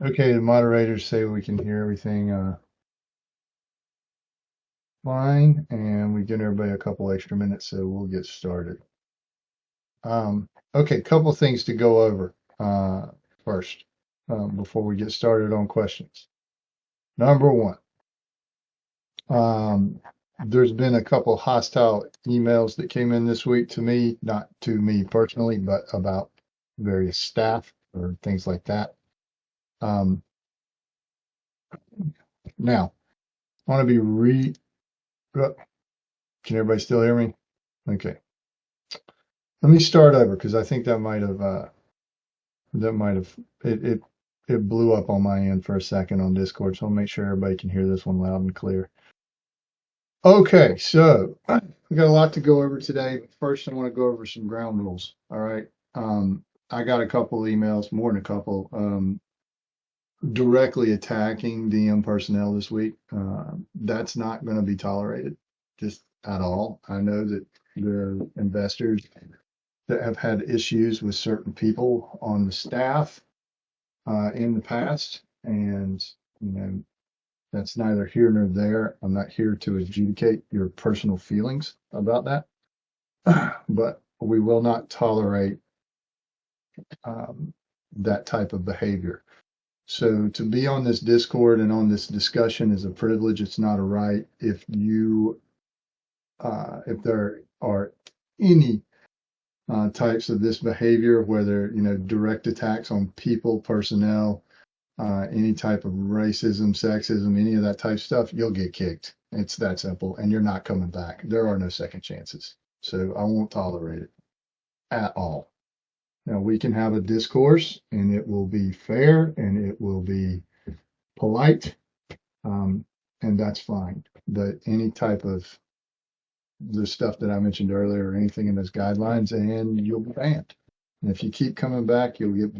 Okay, the moderators say we can hear everything fine, and we give everybody a couple extra minutes, so we'll get started. Okay, couple things to go over first before we get started on questions. Number one, there's been a couple hostile emails that came in this week to me, not to me personally, but about various staff or things like that. Um, Now, I want to be can everybody still hear me? Okay. Let me start over because I think that might have it blew up on my end for a second on Discord, so I'll make sure everybody can hear this one loud and clear. Okay, so we got a lot to go over today. But first, I want to go over some ground rules. All right. I got a couple emails, more than a couple, directly attacking DM personnel this week. That's not going to be tolerated, just at all. I know that there are investors that have had issues with certain people on the staff in the past, and that's neither here nor there. I'm not here to adjudicate your personal feelings about that, but we will not tolerate that type of behavior. So to be on this Discord and on this discussion is a privilege. It's not a right. If there are any types of this behavior, whether direct attacks on people, personnel, any type of racism, sexism, any of that type of stuff, you'll get kicked. It's that simple, and you're not coming back. There are no second chances. So I won't tolerate it at all. Now we can have a discourse, and it will be fair, and it will be polite, and that's fine. But any type of the stuff that I mentioned earlier, or anything in those guidelines, and you'll be banned. And if you keep coming back, you'll get,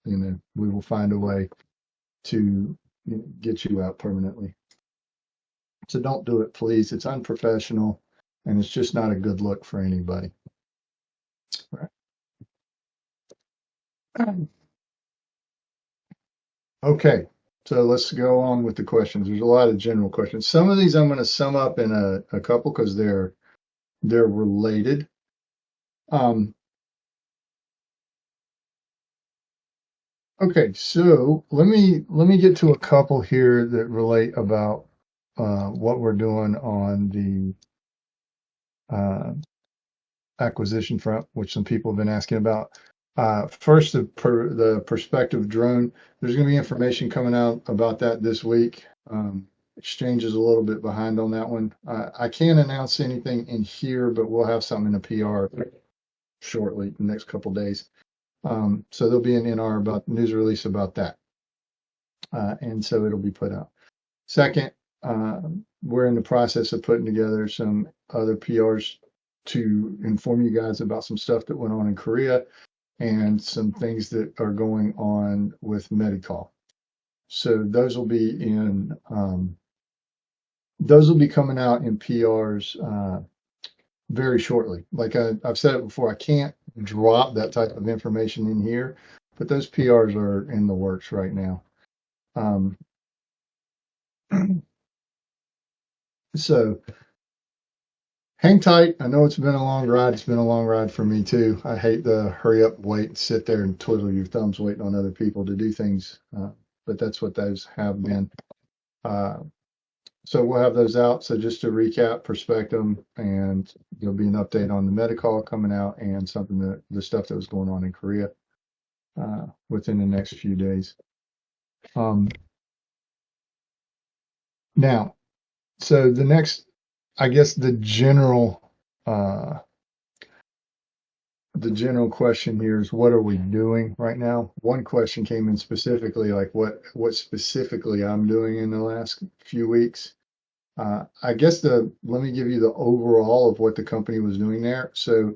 we will find a way to get you out permanently. So don't do it, please. It's unprofessional, and it's just not a good look for anybody. Right. Okay, so let's go on with the questions. There's a lot of general questions. Some of these I'm going to sum up in a couple because they're related. Okay, so let me get to a couple here that relate about what we're doing on the acquisition front, which some people have been asking about. First, the perspective drone. There's going to be information coming out about that this week. Exchange is a little bit behind on that one. I can't announce anything in here, but we'll have something in the PR shortly, the next couple days. So there'll be an NR about news release about that, and so it'll be put out. Second, we're in the process of putting together some other PRs to inform you guys about some stuff that went on in Korea and some things that are going on with Medicall. So those will be coming out in PRs very shortly. Like I've said it before, I can't drop that type of information in here, but those PRs are in the works right now. So hang tight. I know it's been a long ride. It's been a long ride for me too. I hate the hurry up, wait, and sit there and twiddle your thumbs waiting on other people to do things. But that's what those have been. So we'll have those out. So just to recap, perspective, and there'll be an update on the Medicall coming out and something that the stuff that was going on in Korea within the next few days. Now, so the next, I guess the general question here is what are we doing right now? One question came in specifically like what specifically I'm doing in the last few weeks. I guess let me give you the overall of what the company was doing there. So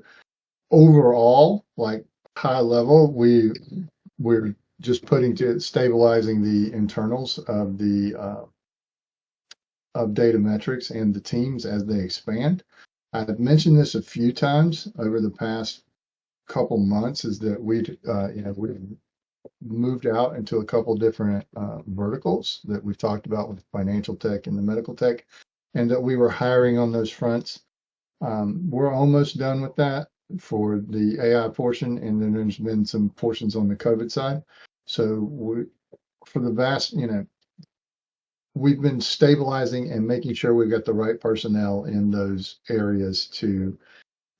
overall, like high level, we're just stabilizing the internals of Datametrex and the teams as they expand. I've mentioned this a few times over the past couple months is that we moved out into a couple different verticals that we've talked about with financial tech and the medical tech, and that we were hiring on those fronts. We're almost done with that for the AI portion, and then there's been some portions on the COVID side. So for the vast, we've been stabilizing and making sure we've got the right personnel in those areas to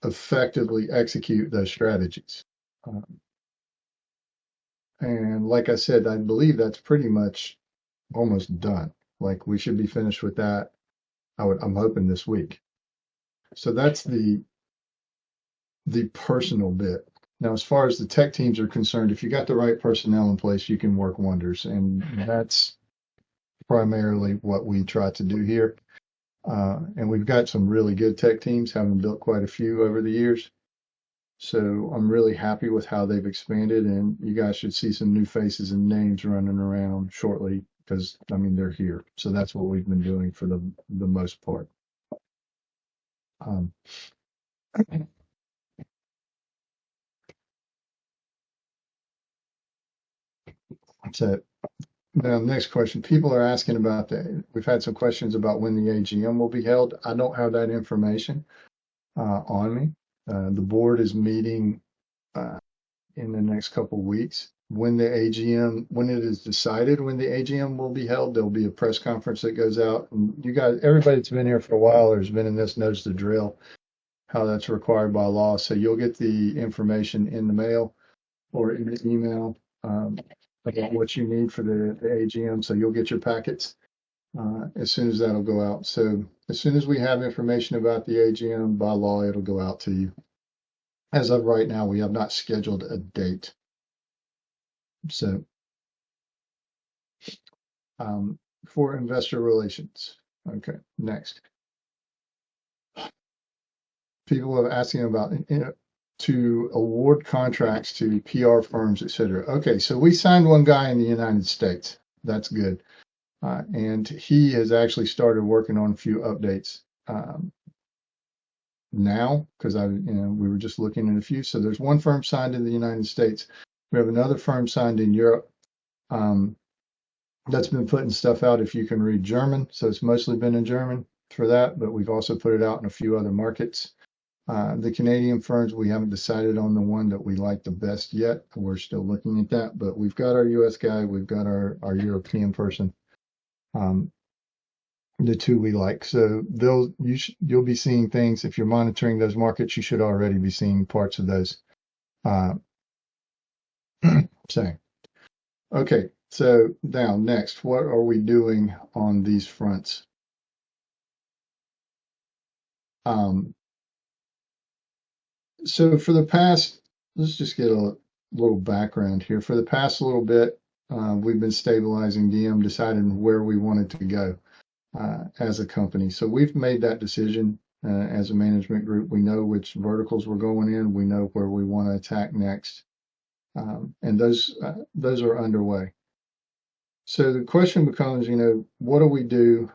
effectively execute those strategies. Um, and like I said, I believe that's pretty much almost done. Like we should be finished with that. I'm hoping this week. So that's the personal bit. Now, as far as the tech teams are concerned, if you got the right personnel in place, you can work wonders. And that's primarily what we try to do here. And we've got some really good tech teams, having built quite a few over the years. So I'm really happy with how they've expanded, and you guys should see some new faces and names running around shortly because I mean they're here. So that's what we've been doing for the most part. Um, so now next question. People are asking about we've had some questions about when the AGM will be held. I don't have that information on me. The board is meeting uh, in the next couple of weeks. When when it is decided when the AGM will be held, there'll be a press conference that goes out. And you guys, everybody that's been here for a while or has been in this knows the drill, how that's required by law. So you'll get the information in the mail or in the email about what you need for the AGM. So you'll get your packets as soon as that'll go out. So as soon as we have information about the AGM by law, it'll go out to you. As of right now, we have not scheduled a date. So for investor relations. Okay, next. People are asking about to award contracts to PR firms, et cetera. Okay, so we signed one guy in the United States. That's good. And he has actually started working on a few updates now because we were just looking at a few. So there's one firm signed in the United States. We have another firm signed in Europe. That's been putting stuff out if you can read German. So it's mostly been in German for that, but we've also put it out in a few other markets. The Canadian firms, we haven't decided on the one that we like the best yet. We're still looking at that, but we've got our US guy, we've got our European person, the two we like. So you'll be seeing things. If you're monitoring those markets, you should already be seeing parts of those. So, okay. So now next, what are we doing on these fronts? So for the past, let's just get a little background here. For the past little bit, we've been stabilizing DM, deciding where we wanted to go as a company. So we've made that decision as a management group. We know which verticals we're going in. We know where we want to attack next, and those are underway. So the question becomes, what do we do?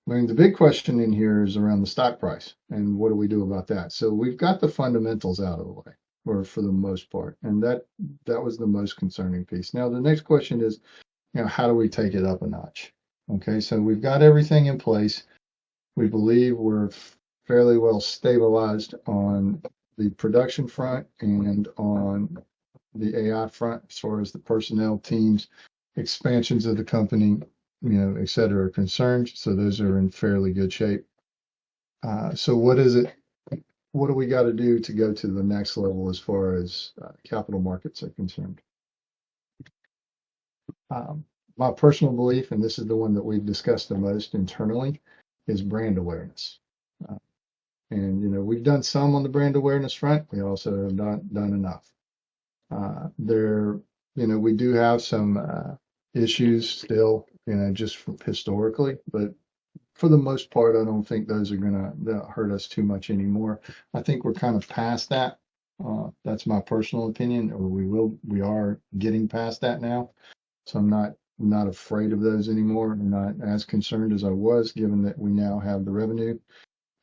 I mean, the big question in here is around the stock price and what do we do about that? So we've got the fundamentals out of the way, or for the most part, and that was the most concerning piece. Now the next question is, how do we take it up a notch? Okay, so we've got everything in place. We believe we're fairly well stabilized on the production front and on the AI front as far as the personnel teams, expansions of the company, et cetera, are concerned. So those are in fairly good shape. So what is it? What do we got to do to go to the next level as far as capital markets are concerned? My personal belief, and this is the one that we've discussed the most internally, is brand awareness. And we've done some on the brand awareness front. We also have not done enough. We do have some issues still, just historically, but for the most part, I don't think those are going to hurt us too much anymore. I think we're kind of past that. That's my personal opinion, or we are getting past that now. So I'm not afraid of those anymore. I'm not as concerned as I was, given that we now have the revenue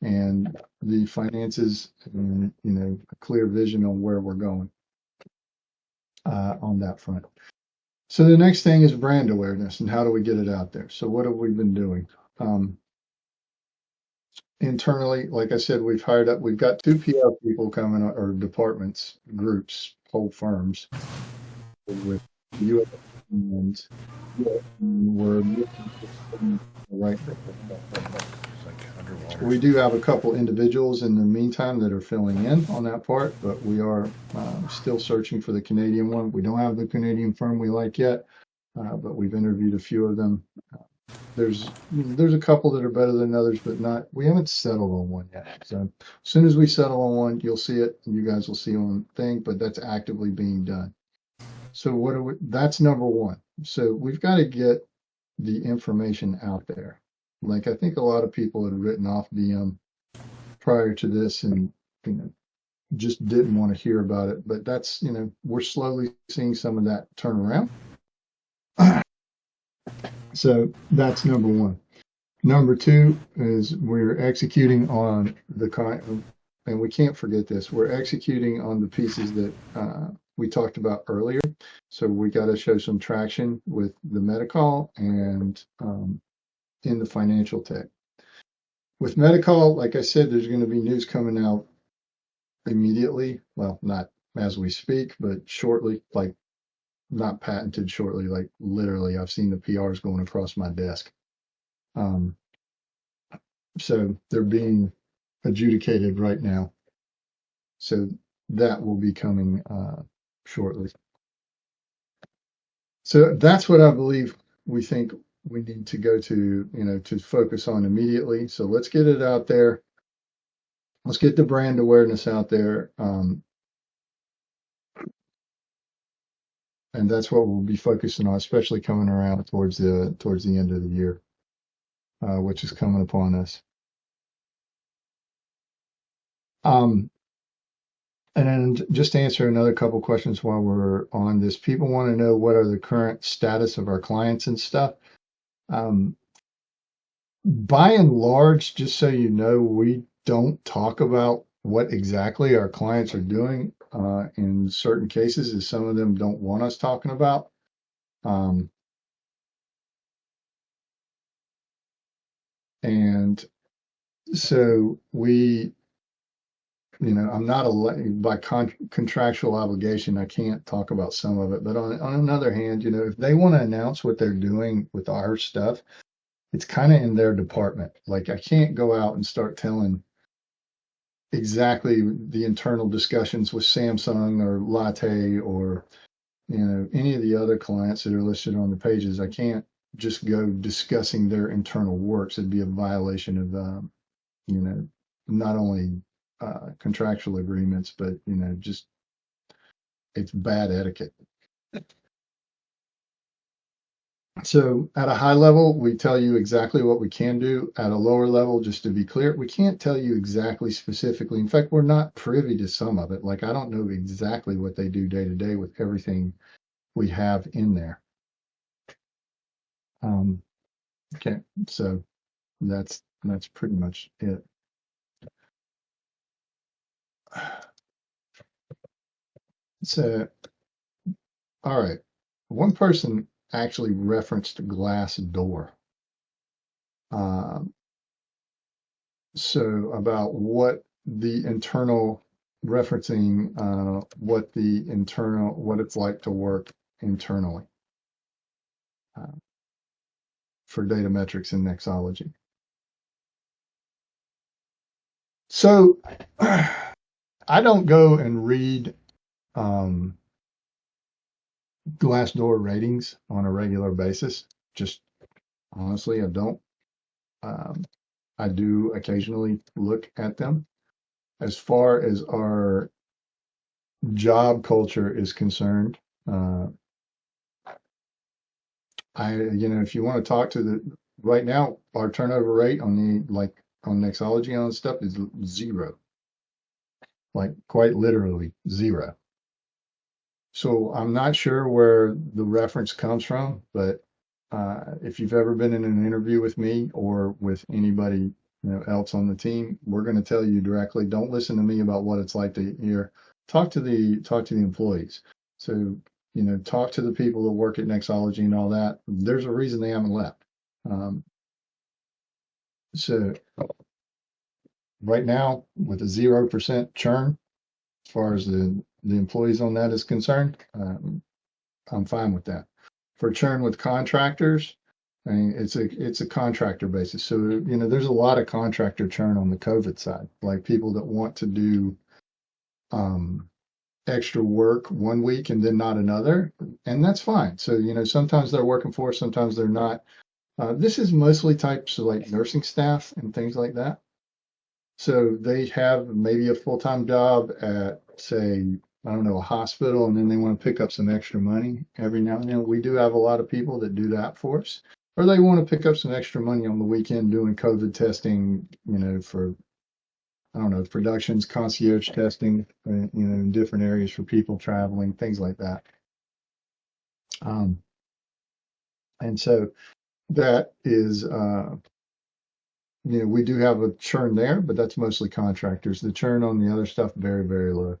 and the finances and, a clear vision on where we're going. on that front. So the next thing is brand awareness and how do we get it out there? So what have we been doing? Internally, like I said, we've got 2 PR people coming, or departments, groups, whole firms with US, and we're looking for right. We do have a couple individuals in the meantime that are filling in on that part, but we are still searching for the Canadian one. We don't have the Canadian firm we like yet, but we've interviewed a few of them. There's a couple that are better than others, but we haven't settled on one yet. So as soon as we settle on one, you'll see it, and you guys will see on thing, but that's actively being done. So that's number one. So we've got to get the information out there. Like I think a lot of people had written off DM prior to this and just didn't want to hear about it. But that's we're slowly seeing some of that turn around. So that's number one. Number two is we're executing on and we can't forget this. We're executing on the pieces that we talked about earlier. So we got to show some traction with the Medical and in the financial tech. With Medical, like I said, there's going to be news coming out immediately. Well, not as we speak, but shortly, like not patented shortly, like literally I've seen the PRs going across my desk. So they're being adjudicated right now. So that will be coming shortly. So that's what I believe we think we need to go to focus on immediately. So let's get it out there. Let's get the brand awareness out there. And that's what we'll be focusing on, especially coming around towards the end of the year, which is coming upon us. And then just to answer another couple questions while we're on this, people want to know what are the current status of our clients and stuff. By and large, just so you know, we don't talk about what exactly our clients are doing in certain cases, as some of them don't want us talking about. And so I'm not by contractual obligation, I can't talk about some of it. But on another hand, if they want to announce what they're doing with our stuff, it's kind of in their department. Like I can't go out and start telling exactly the internal discussions with Samsung or Latte or any of the other clients that are listed on the pages. I can't just go discussing their internal works. It'd be a violation of not only contractual agreements, but just it's bad etiquette. So at a high level, we tell you exactly what we can do. At a lower level, just to be clear, we can't tell you exactly specifically. In fact, we're not privy to some of it. Like I don't know exactly what they do day to day with everything we have in there. Okay, so that's pretty much it. So, all right. One person actually referenced Glassdoor. So about what the internal referencing, what it's like to work internally for Datametrex and Nexology. So I don't go and read Glassdoor ratings on a regular basis. Just honestly, I don't. I do occasionally look at them. As far as our job culture is concerned, if you want to talk to right now, our turnover rate on Nexology on stuff is 0. Like quite literally 0. So I'm not sure where the reference comes from, but if you've ever been in an interview with me or with anybody else on the team, we're going to tell you directly. Don't listen to me about what it's like to hear. Talk to the employees. So talk to the people that work at Nexology and all that. There's a reason they haven't left. So right now, with a 0% churn, as far as the employees on that is concerned, I'm fine with that. For churn with contractors, I mean, it's a contractor basis. So, there's a lot of contractor churn on the COVID side, like people that want to do extra work one week and then not another, and that's fine. So, sometimes they're working for us, sometimes they're not. This is mostly types of like nursing staff and things like that. So they have maybe a full-time job at, say, I don't know, a hospital, and then they want to pick up some extra money every now and then. We do have a lot of people that do that for us. Or they want to pick up some extra money on the weekend doing COVID testing, for, I don't know, productions, concierge testing, in different areas for people traveling, things like that. And so that is, we do have a churn there, but that's mostly contractors. The churn on the other stuff, very, very low.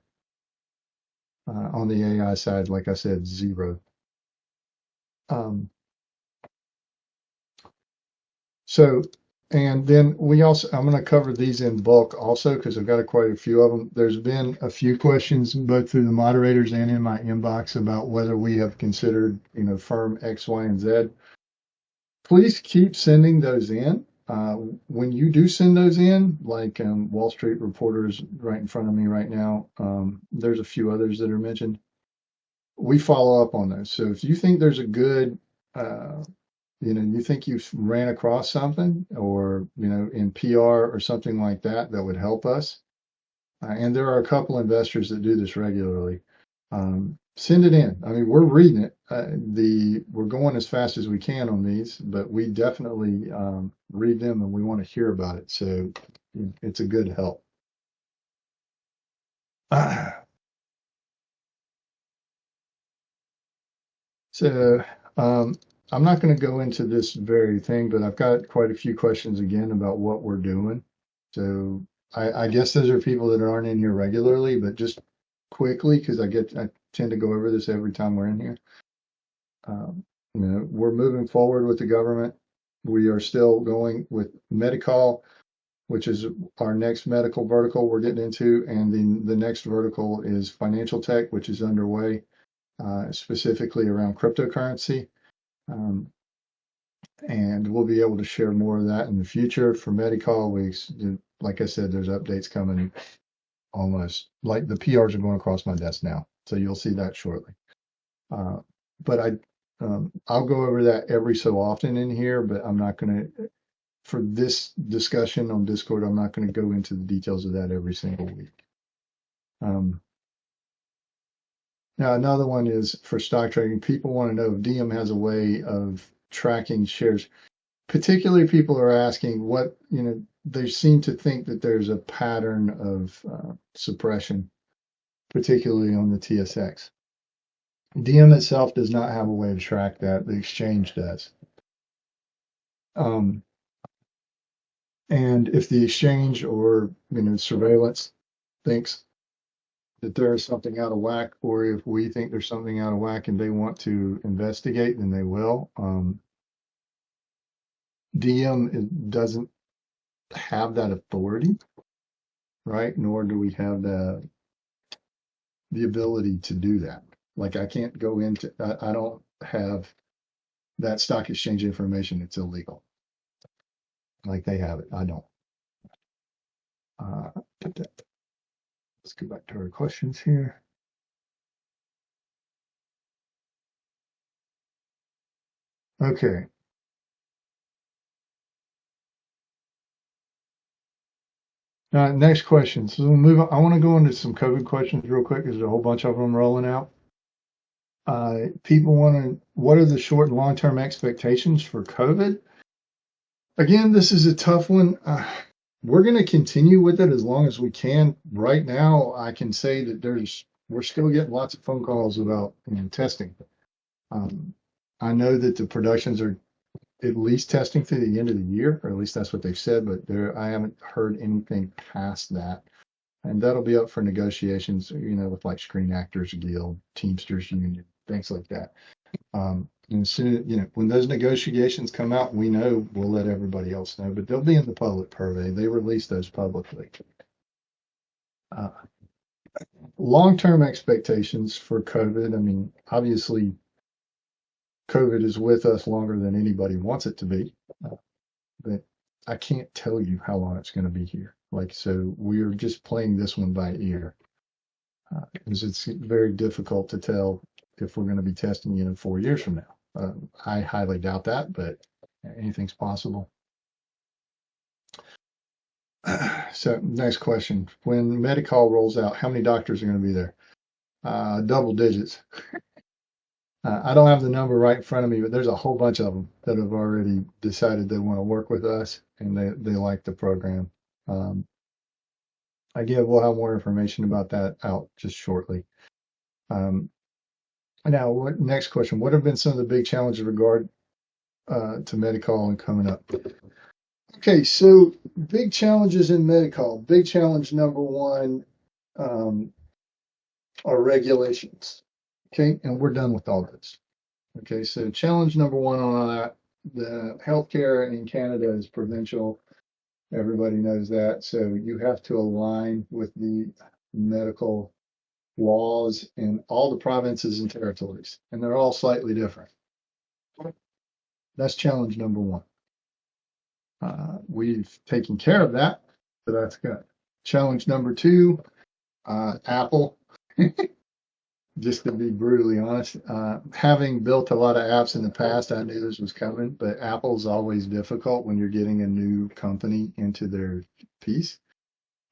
On the AI side, like I said, 0. So, and then I'm going to cover these in bulk also because I've got quite a few of them. There's been a few questions both through the moderators and in my inbox about whether we have considered, firm X, Y, and Z. Please keep sending those in. When you do send those in, like Wall Street Reporter's right in front of me right now, there's a few others that are mentioned. We follow up on those. So if you think there's a good, you think you've ran across something or, in PR or something like that that would help us. And there are a couple investors that do this regularly. Send it in. I mean, we're reading it. We're going as fast as we can on these, but we definitely read them and we want to hear about it. So it's a good help. So I'm not going to go into this very thing, but I've got quite a few questions again about what we're doing. So I guess those are people that aren't in here regularly, but just quickly, because I tend to go over this every time we're in here. We're moving forward with the government. We are still going with Medi-Cal, which is our next medical vertical we're getting into, and then the next vertical is financial tech, which is underway, specifically around cryptocurrency. And we'll be able to share more of that in the future. For Medi-Cal, like I said, there's updates coming almost, like the PRs are going across my desk now. So you'll see that shortly. But I'll go over that every so often in here, but I'm not going to, for this discussion on Discord, I'm not going to go into the details of that every single week. Now, another one is for stock trading. People want to know if DM has a way of tracking shares. Particularly, people are asking what, they seem to think that there's a pattern of suppression, particularly on the TSX. DM itself does not have a way to track that. The exchange does. And if the exchange or, surveillance thinks that there is something out of whack, or if we think there's something out of whack and they want to investigate, then they will. DM doesn't have that authority, right? Nor do we have the ability to do that. Like I can't go into, I don't have that stock exchange information. It's illegal. Like they have it. I don't. Let's go back to our questions here. Okay. Next question. So we'll move on. I want to go into some COVID questions real quick. There's a whole bunch of them rolling out. People want to, what are the short and long-term expectations for COVID? Again, this is a tough one. We're going to continue with it as long as we can. Right now, I can say that we're still getting lots of phone calls about testing. I know that the productions are at least testing through the end of the year, or at least that's what they've said, but I haven't heard anything past that. And that'll be up for negotiations, with like Screen Actors Guild, Teamsters Union, things like that. And soon, when those negotiations come out, we know we'll let everybody else know, but they'll be in the public purvey. They release those publicly. Uh, Long-term expectations for COVID. I mean, obviously, COVID is with us longer than anybody wants it to be, but I can't tell you how long it's going to be here. Like, so we're just playing this one by ear, because it's very difficult to tell if we're going to be testing 4 years from now. I highly doubt that, but anything's possible. So next question. When Medi-Call rolls out, how many doctors are going to be there? Double digits. I don't have the number right in front of me, but there's a whole bunch of them that have already decided they want to work with us and they like the program. Again, we'll have more information about that out just shortly. Now, next question. What have been some of the big challenges regard to Medi-Call and coming up? Okay, so big challenges in Medi-Call. Big challenge number one are regulations. Okay, and we're done with all this. Okay, so challenge number one on all that, the healthcare in Canada is provincial. Everybody knows that. So you have to align with the medical laws in all the provinces and territories, and they're all slightly different. That's challenge number one. We've taken care of that, so that's good. Challenge number two, Apple. Just to be brutally honest, having built a lot of apps in the past, I knew this was coming, but Apple's always difficult when you're getting a new company into their piece.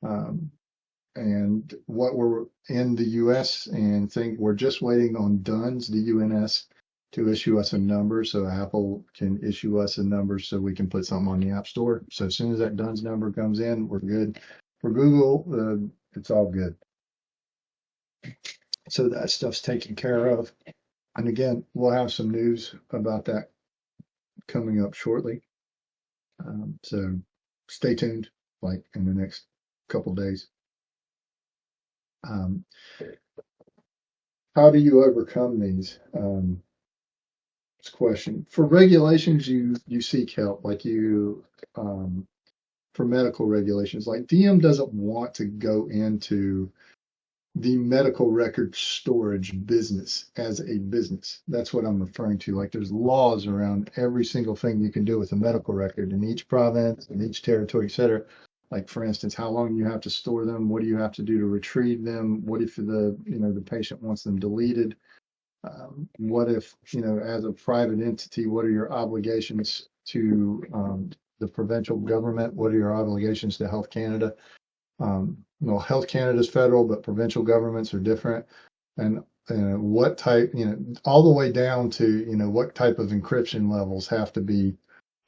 And what we're in the US and think we're just waiting on DUNS, DUNS, to issue us a number so Apple can issue us a number so we can put something on the App Store. So as soon as that DUNS number comes in, we're good. For Google, it's all good. So that stuff's taken care of. And again, we'll have some news about that coming up shortly. So stay tuned, like in the next couple days. How do you overcome these? This question. For regulations, you seek help, like for medical regulations. Like DM doesn't want to go into the medical record storage business as a business. That's what I'm referring to. Like there's laws around every single thing you can do with a medical record in each province, in each territory, et cetera. Like for instance, how long you have to store them, what do you have to do to retrieve them, what if the patient wants them deleted, what if as a private entity, what are your obligations to the provincial government, what are your obligations to Health Canada? Well, Health Canada is federal, but provincial governments are different. And what type, all the way down to, what type of encryption levels have to be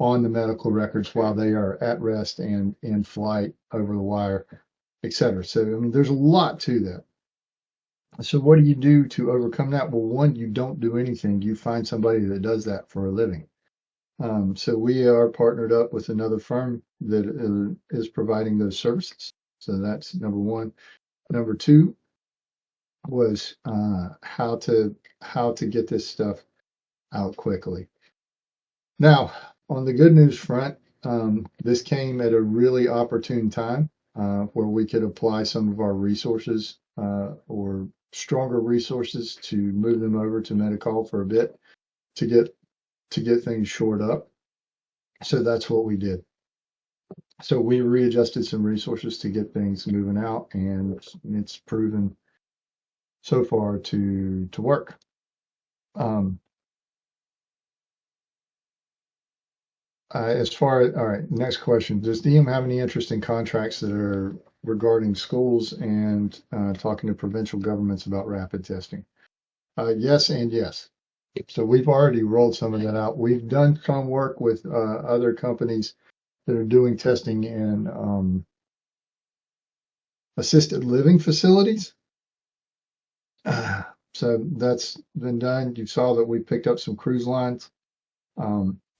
on the medical records while they are at rest and in flight over the wire, et cetera. So, I mean, there's a lot to that. So what do you do to overcome that? Well, one, you don't do anything. You find somebody that does that for a living. So we are partnered up with another firm that is providing those services. So that's number one. Number two was how to get this stuff out quickly. Now, on the good news front, this came at a really opportune time where we could apply some of our resources or stronger resources to move them over to Medi-Call for a bit to get things shored up. So that's what we did. So we readjusted some resources to get things moving out, and it's proven so far to work. All right, next question. Does DM have any interest in contracts that are regarding schools and talking to provincial governments about rapid testing? Yes and yes. So we've already rolled some of that out. We've done some work with other companies that are doing testing in assisted living facilities. So that's been done. You saw that we picked up some cruise lines.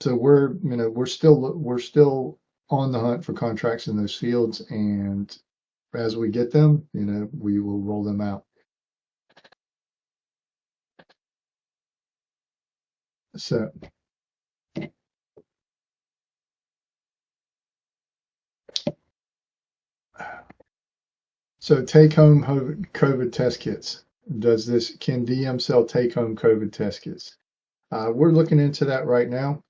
So we're still on the hunt for contracts in those fields, and as we get them, we will roll them out. So, take-home COVID test kits. Can DM sell take-home COVID test kits? We're looking into that right now.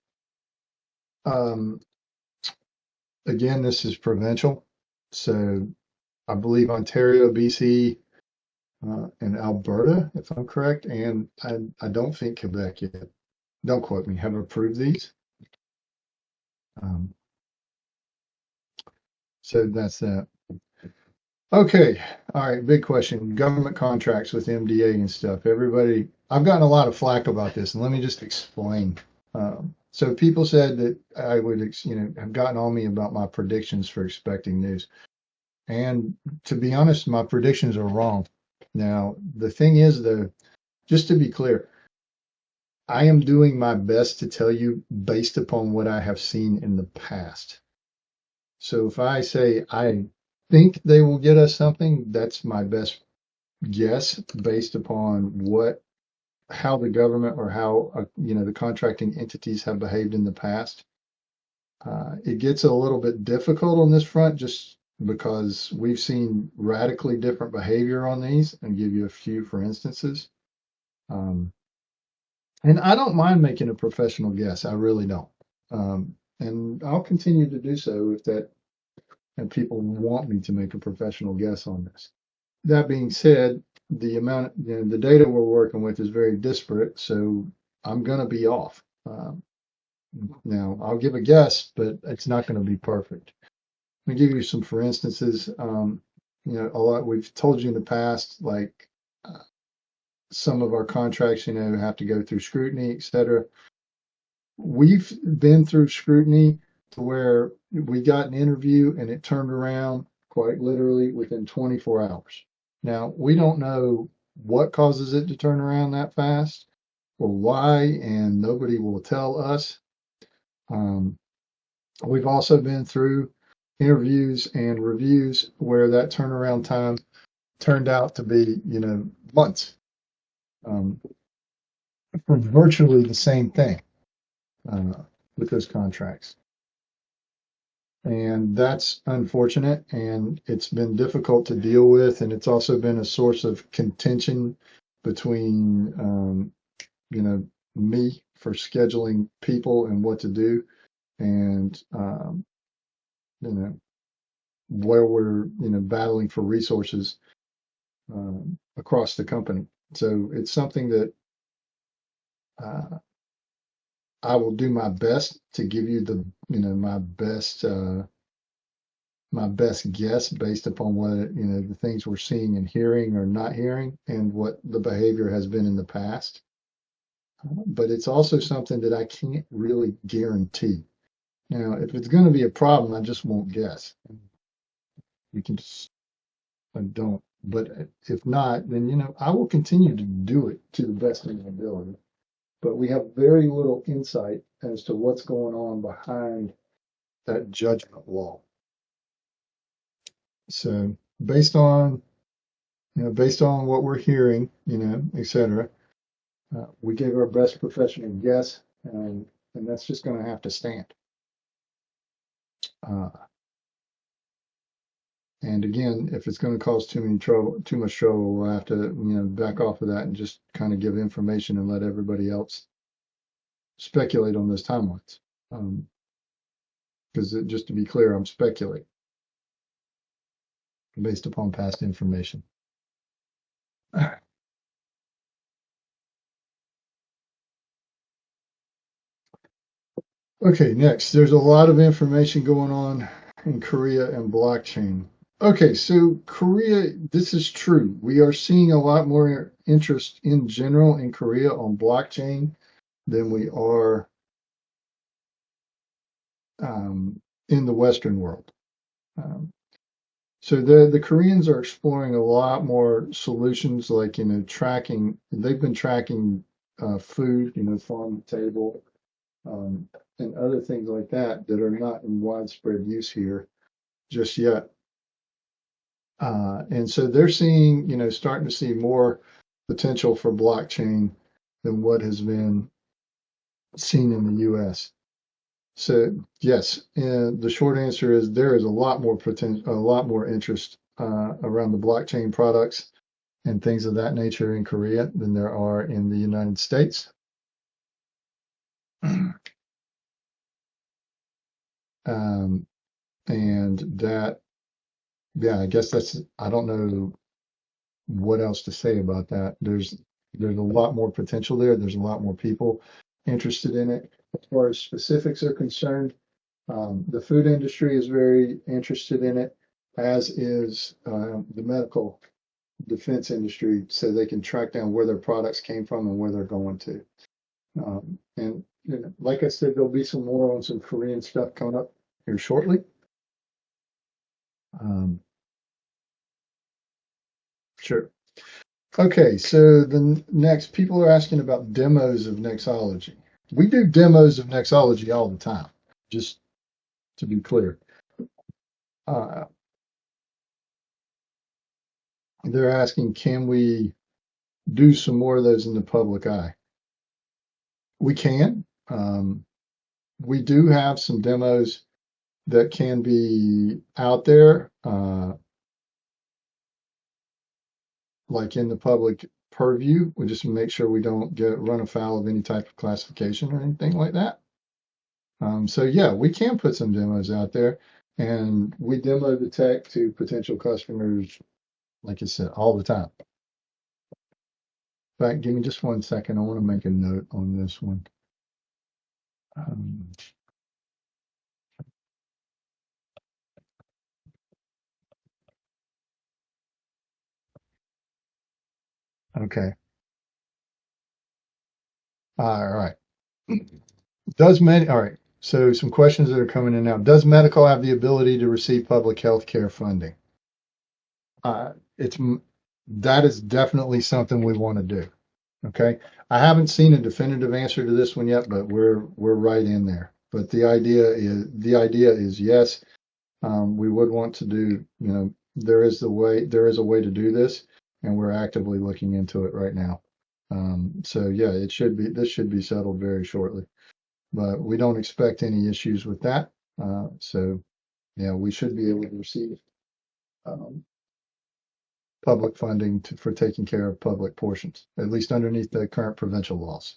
Um, again, this is provincial. So I believe Ontario, BC, and Alberta, if I'm correct, and I don't think Quebec yet. Don't quote me, have approved these. Um, so that's that. Okay, all right, big question. Government contracts with MDA and stuff. Everybody, I've gotten a lot of flack about this, and let me just explain. So people said that I would, have gotten on me about my predictions for expecting news. And to be honest, my predictions are wrong. Now, the thing is, though, just to be clear, I am doing my best to tell you based upon what I have seen in the past. So if I say I think they will get us something, that's my best guess based upon how the government or how the contracting entities have behaved in the past. It gets a little bit difficult on this front just because we've seen radically different behavior on these, and give you a few for instances. And I don't mind making a professional guess. I really don't. And I'll continue to do so and people want me to make a professional guess on this. That being said, the data we're working with is very disparate, so I'm going to be off. Now, I'll give a guess, but it's not going to be perfect. Let me give you some for instances. A lot we've told you in the past, like some of our contracts, have to go through scrutiny, et cetera. We've been through scrutiny to where we got an interview and it turned around quite literally within 24 hours. Now, we don't know what causes it to turn around that fast or why, and nobody will tell us. We've also been through interviews and reviews where that turnaround time turned out to be, months, for virtually the same thing with those contracts. And that's unfortunate, and it's been difficult to deal with, and it's also been a source of contention between, me for scheduling people and what to do, and where we're battling for resources across the company. So it's something that I will do my best to give you my best guess based upon what the things we're seeing and hearing or not hearing, and what the behavior has been in the past. But it's also something that I can't really guarantee. Now, if it's going to be a problem, I just won't guess. You can just, I don't. But if not, then I will continue to do it to the best of my ability. But we have very little insight as to what's going on behind that judgment wall. So based on what we're hearing, et cetera, we gave our best professional guess, and that's just going to have to stand. And again, if it's going to cause too much trouble, we'll have to, back off of that and just kind of give information and let everybody else speculate on those timelines. Because just to be clear, I'm speculating based upon past information. Okay, next, there's a lot of information going on in Korea and blockchain. Okay, so Korea, this is true. We are seeing a lot more interest in general in Korea on blockchain than we are in the Western world. So the Koreans are exploring a lot more solutions, like tracking. They've been tracking food, farm to table, and other things like that are not in widespread use here just yet. And so they're seeing, starting to see more potential for blockchain than what has been seen in the U.S. So yes, and the short answer is there is a lot more potential, a lot more interest around the blockchain products and things of that nature in Korea than there are in the United States. And that, yeah, I guess that's, I don't know what else to say about that. There's a lot more potential there. There's a lot more people interested in it. As far as specifics are concerned, the food industry is very interested in it, as is the medical defense industry, so they can track down where their products came from and where they're going to. And you know, like I said, there'll be some more on some Korean stuff coming up here shortly. Um, sure. Okay, so the next, people are asking about demos of Nexology. We do demos of Nexology all the time, just to be clear. Uh, they're asking, can we do some more of those in the public eye? We can. We do have some demos that can be out there, like in the public purview. We just make sure we don't get run afoul of any type of classification or anything like that. So yeah, we can put some demos out there, and we demo the tech to potential customers, like I said, all the time. In fact, give me just 1 second. I want to make a note on this one. Um, okay. All right. All right. So some questions that are coming in now. Does medical have the ability to receive public health care funding? It's that is definitely something we want to do. Okay. I haven't seen a definitive answer to this one yet, but we're right in there. But the idea is yes, we would want to do, you know, there is a way to do this, and we're actively looking into it right now. So yeah, this should be settled very shortly, but we don't expect any issues with that. So yeah, we should be able to receive um, public funding for taking care of public portions, at least underneath the current provincial laws.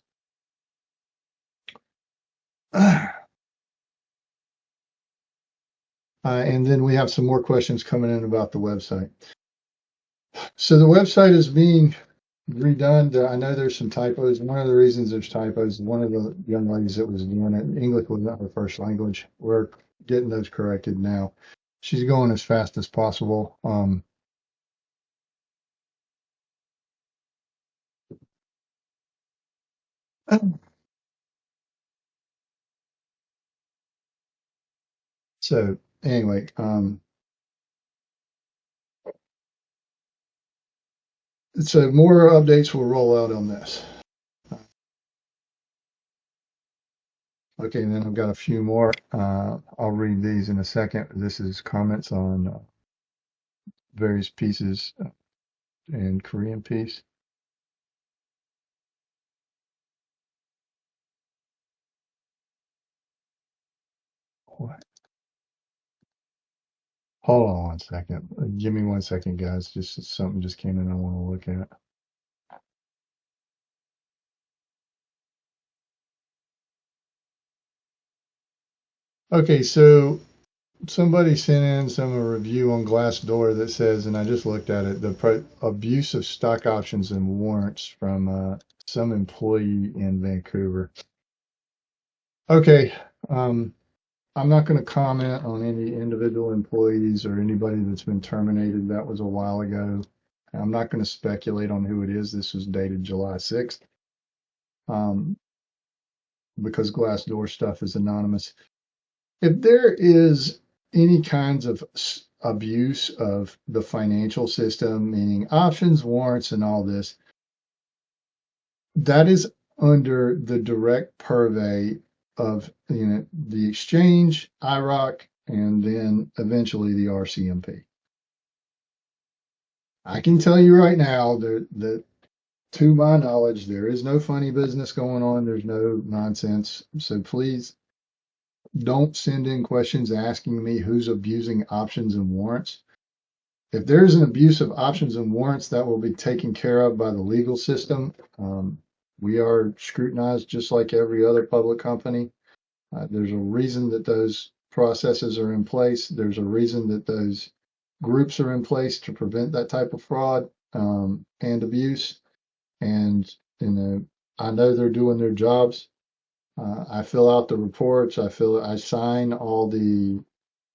And then we have some more questions coming in about the website. So the website is being redone. I know there's some typos. One of the reasons there's typos, one of the young ladies that was doing it, English was not her first language. We're getting those corrected now. She's going as fast as possible. So anyway, so more updates will roll out on this. Okay, and then I've got a few more. I'll read these in a second. This is comments on various pieces in Korean piece. What? Hold on 1 second. Give me 1 second, guys. Just something just came in I want to look at. Okay, so somebody sent in some review on Glassdoor that says, and I just looked at it, the abuse of stock options and warrants from some employee in Vancouver. Okay, I'm not going to comment on any individual employees or anybody that's been terminated. That was a while ago. I'm not going to speculate on who it is. This was dated July 6th, because Glassdoor stuff is anonymous. If there is any kinds of abuse of the financial system, meaning options, warrants, and all this, that is under the direct purvey of, you know, the exchange, IROC, and then eventually the RCMP. I can tell you right now that to my knowledge, there is no funny business going on. There's no nonsense. So please don't send in questions asking me who's abusing options and warrants. If there's an abuse of options and warrants, that will be taken care of by the legal system. We are scrutinized just like every other public company. There's a reason that those processes are in place. There's a reason that those groups are in place to prevent that type of fraud and abuse. And I know they're doing their jobs. I fill out the reports. I sign all the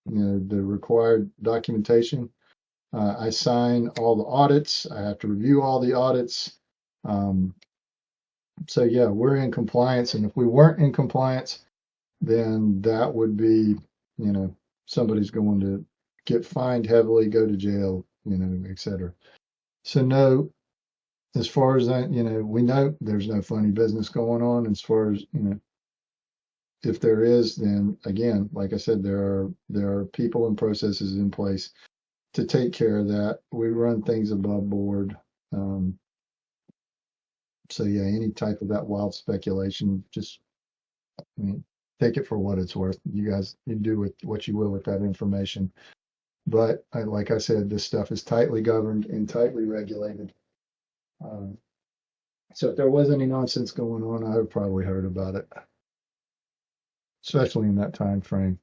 required documentation. I sign all the audits. I have to review all the audits. So yeah, we're in compliance. And if we weren't in compliance, then that would be, somebody's going to get fined heavily, go to jail, et cetera. So no, as far as that, we know there's no funny business going on. As far as, if there is, then again, like I said, there are people and processes in place to take care of that. We run things above board. So yeah, any type of that wild speculation, just take it for what it's worth. You guys, you do with what you will with that information. But like I said, this stuff is tightly governed and tightly regulated. So if there was any nonsense going on, I would probably heard about it, especially in that time frame.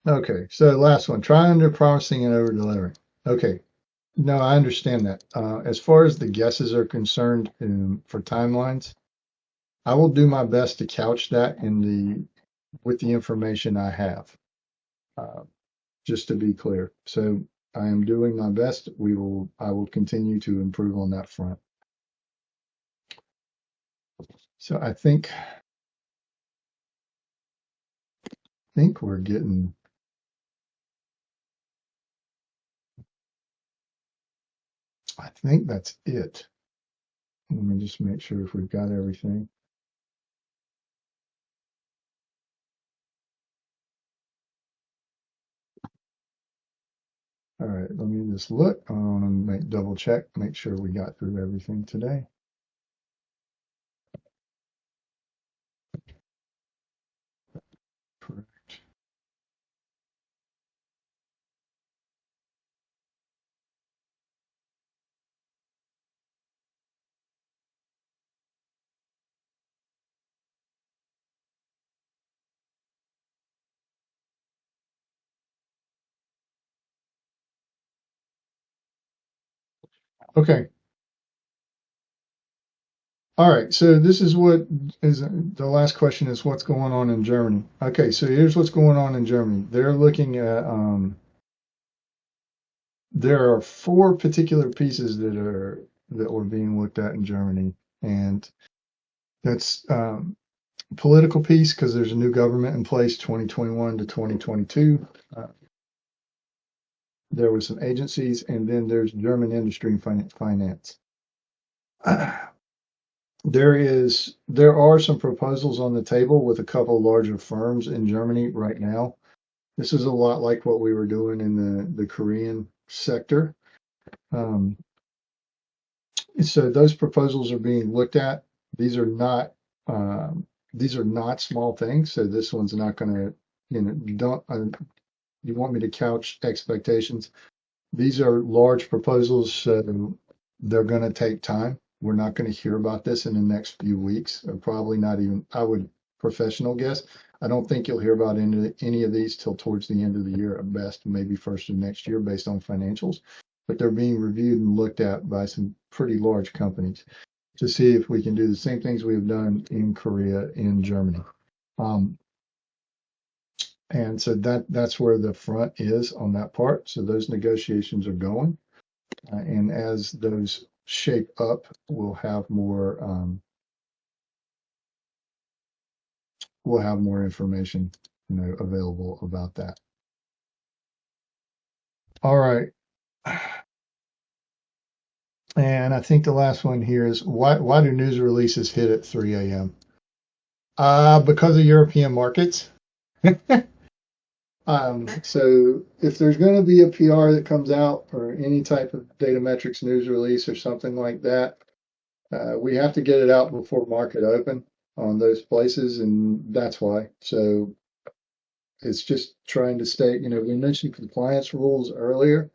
Okay, so last one, try under promising and over delivering. Okay, no, I understand that. As far as the guesses are concerned for timelines, I will do my best to couch that with the information I have. Just to be clear. So I am doing my best. I will continue to improve on that front. So I think we're getting. I think that's it. Let me just make sure if we've got everything. All right, let me just look. I want to double check, make sure we got through everything today. Correct. Okay. All right, so this is what is the last question is what's going on in Germany. Okay, so here's what's going on in Germany. They're looking at there are four particular pieces that were being looked at in Germany, and that's political piece because there's a new government in place 2021 to 2022. There were some agencies, and then there's German industry and finance. There are some proposals on the table with a couple larger firms in Germany right now. This is a lot like what we were doing in the Korean sector. So those proposals are being looked at. These are not small things. So this one's not going to, don't you want me to couch expectations? These are large proposals, so they're going to take time. We're not going to hear about this in the next few weeks, or probably not even. I would professional guess. I don't think you'll hear about any of these till towards the end of the year at best, maybe first of next year, based on financials. But they're being reviewed and looked at by some pretty large companies to see if we can do the same things we have done in Korea, in Germany. And so that's where the front is on that part. So those negotiations are going. And as those shape up, we'll have more information, available about that. All right. And I think the last one here is why do news releases hit at 3 a.m.? Because of European markets. So if there's going to be a PR that comes out or any type of Datametrex news release or something like that, we have to get it out before market open on those places, and that's why. So it's just trying to stay, we mentioned compliance rules earlier.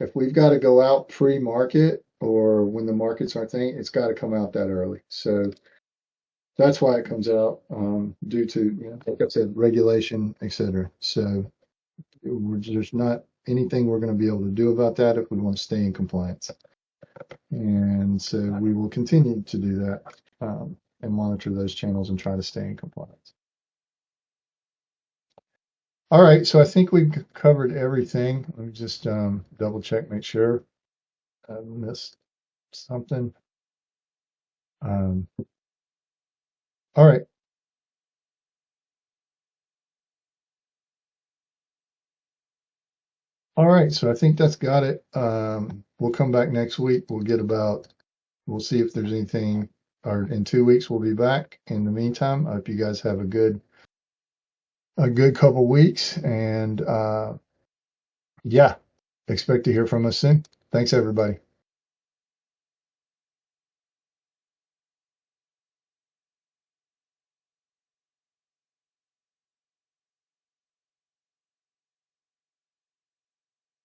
If we've got to go out pre-market or when the markets aren't thinking, it's got to come out that early. So that's why it comes out due to, like I said, regulation, et cetera. So there's not anything we're going to be able to do about that if we want to stay in compliance. And so we will continue to do that and monitor those channels and try to stay in compliance. All right, so I think we've covered everything. Let me just double check, make sure I missed something. All right. All right, so I think that's got it. We'll come back next week. We'll see if there's anything, or in 2 weeks we'll be back. In the meantime, I hope you guys have a good couple weeks, and yeah, expect to hear from us soon. Thanks, everybody.